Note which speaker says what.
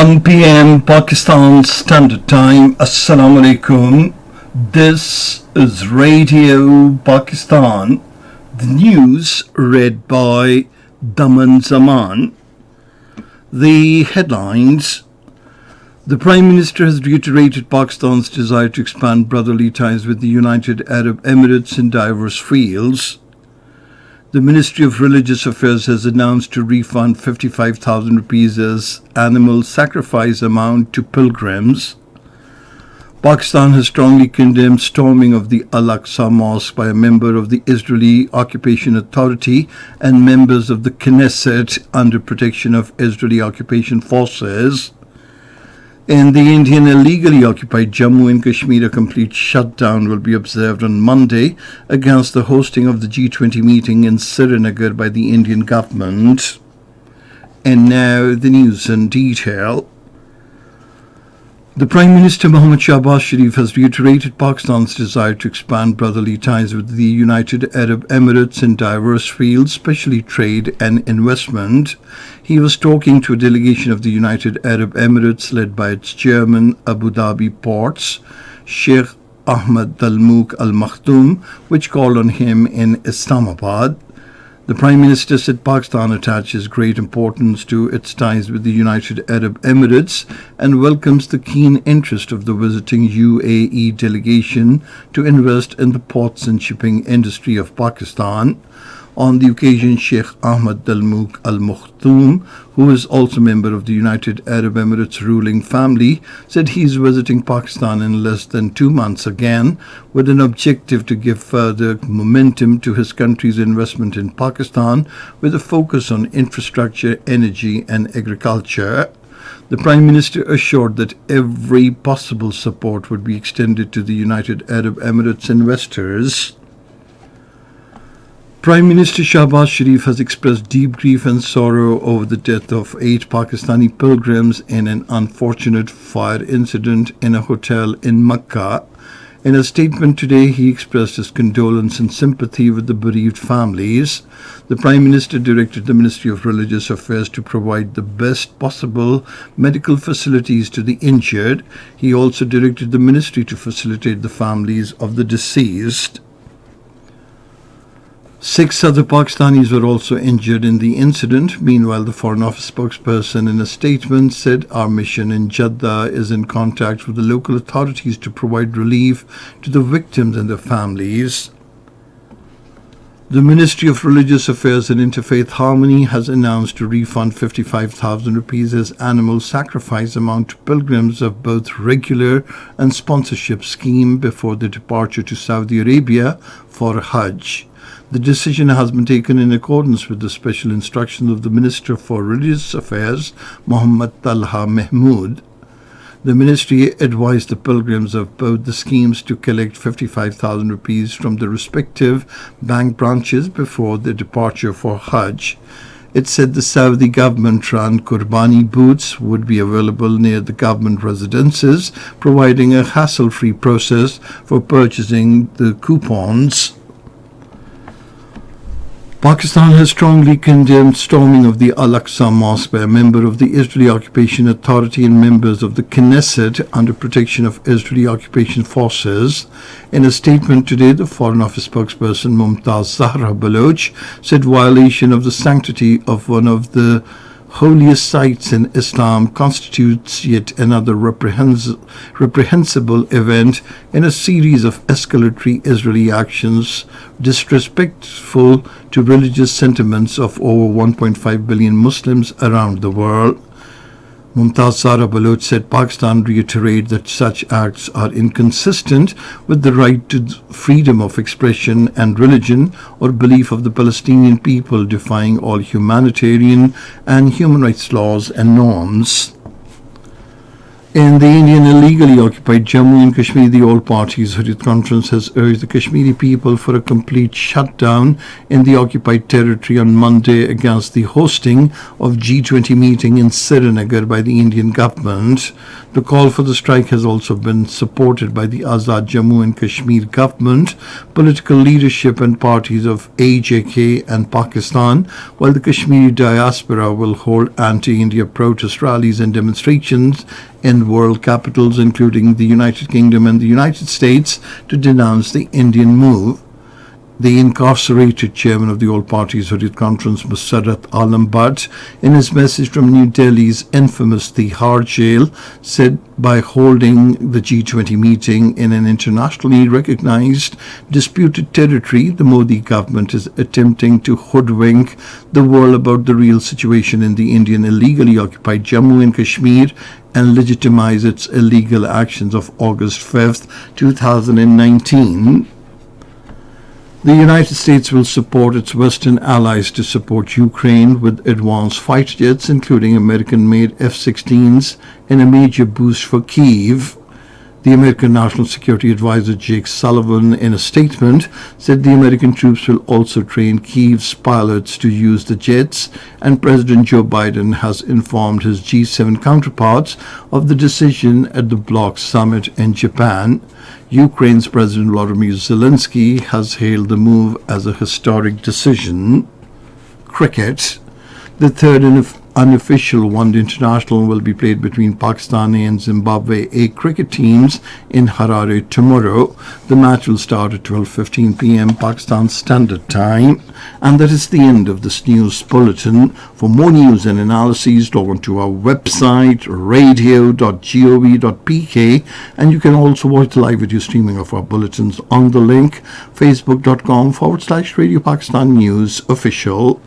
Speaker 1: 1 p.m. Pakistan Standard Time. Assalamu alaikum. This is Radio Pakistan. The news read by Daman Zaman. The headlines. The Prime Minister has reiterated Pakistan's desire to expand brotherly ties with the United Arab Emirates in diverse fields. The Ministry of Religious Affairs has announced to refund 55,000 rupees as animal sacrifice amount to pilgrims. Pakistan has strongly condemned storming of the Al-Aqsa Mosque by a member of the Israeli Occupation Authority and members of the Knesset under protection of Israeli occupation forces. In the Indian illegally occupied Jammu and Kashmir, a complete shutdown will be observed on Monday against the hosting of the G20 meeting in Srinagar by the Indian government. And now the news in detail. The Prime Minister Mohammad Shahbaz Sharif has reiterated Pakistan's desire to expand brotherly ties with the United Arab Emirates in diverse fields, especially trade and investment. He was talking to a delegation of the United Arab Emirates led by its chairman Abu Dhabi Ports, Sheikh Ahmed Dalmouk Al Maktoum, which called on him in Islamabad. The Prime Minister said Pakistan attaches great importance to its ties with the United Arab Emirates and welcomes the keen interest of the visiting UAE delegation to invest in the ports and shipping industry of Pakistan. On the occasion, Sheikh Ahmed Dalmouk Al Maktoum, who is also a member of the United Arab Emirates ruling family, said he is visiting Pakistan in less than 2 months again with an objective to give further momentum to his country's investment in Pakistan with a focus on infrastructure, energy and agriculture. The Prime Minister assured that every possible support would be extended to the United Arab Emirates investors. Prime Minister Shahbaz Sharif has expressed deep grief and sorrow over the death of 8 Pakistani pilgrims in an unfortunate fire incident in a hotel in Makkah. In a statement today, he expressed his condolence and sympathy with the bereaved families. The Prime Minister directed the Ministry of Religious Affairs to provide the best possible medical facilities to the injured. He also directed the ministry to facilitate the families of the deceased. 6 other Pakistanis were also injured in the incident. Meanwhile, the Foreign Office spokesperson in a statement said, "Our mission in Jeddah is in contact with the local authorities to provide relief to the victims and their families." The Ministry of Religious Affairs and Interfaith Harmony has announced to refund 55,000 rupees as animal sacrifice amount to pilgrims of both regular and sponsorship scheme before their departure to Saudi Arabia for Hajj. The decision has been taken in accordance with the special instructions of the Minister for Religious Affairs, Muhammad Talha Mahmood. The ministry advised the pilgrims of both the schemes to collect 55,000 rupees from the respective bank branches before their departure for Hajj. It said the Saudi government-run Qurbani booths would be available near the government residences, providing a hassle-free process for purchasing the coupons. Pakistan has strongly condemned storming of the Al-Aqsa Mosque by a member of the Israeli Occupation Authority and members of the Knesset under protection of Israeli occupation forces. In a statement today, the Foreign Office spokesperson Mumtaz Zahra Baloch said violation of the sanctity of one of the holiest sites in Islam constitutes yet another reprehensible event in a series of escalatory Israeli actions disrespectful to religious sentiments of over 1.5 billion Muslims around the world. Mumtaz Zahra Baloch said Pakistan reiterated that such acts are inconsistent with the right to freedom of expression and religion or belief of the Palestinian people, defying all humanitarian and human rights laws and norms. In the Indian illegally occupied Jammu and Kashmir, the All Parties Hurriyat Conference has urged the Kashmiri people for a complete shutdown in the occupied territory on Monday against the hosting of G20 meeting in Srinagar by the Indian government. The call for the strike has also been supported by the Azad Jammu and Kashmir government, political leadership and parties of AJK and Pakistan, while the Kashmiri diaspora will hold anti-India protest rallies and demonstrations in world capitals, including the United Kingdom and the United States, to denounce the Indian move. The incarcerated chairman of the All Parties Hurriyat Conference, Musarrat Alam Bhatt, in his message from New Delhi's infamous Tihar jail, said by holding the G20 meeting in an internationally recognized disputed territory, the Modi government is attempting to hoodwink the world about the real situation in the Indian illegally occupied Jammu and Kashmir and legitimize its illegal actions of August 5th, 2019. The United States will support its Western allies to support Ukraine with advanced fighter jets, including American-made F-16s, in a major boost for Kyiv. The American National Security Advisor Jake Sullivan, in a statement, said the American troops will also train Kyiv's pilots to use the jets, and President Joe Biden has informed his G7 counterparts of the decision at the bloc summit in Japan. Ukraine's President Volodymyr Zelensky has hailed the move as a historic decision. Cricket. The third unofficial one-day international will be played between Pakistani and Zimbabwe A cricket teams in Harare tomorrow. The match will start at 12:15 p.m. Pakistan Standard Time. And that is the end of this news bulletin. For more news and analyses, log on to our website radio.gov.pk, and you can also watch the live video streaming of our bulletins on the link facebook.com/Radio Pakistan News Official.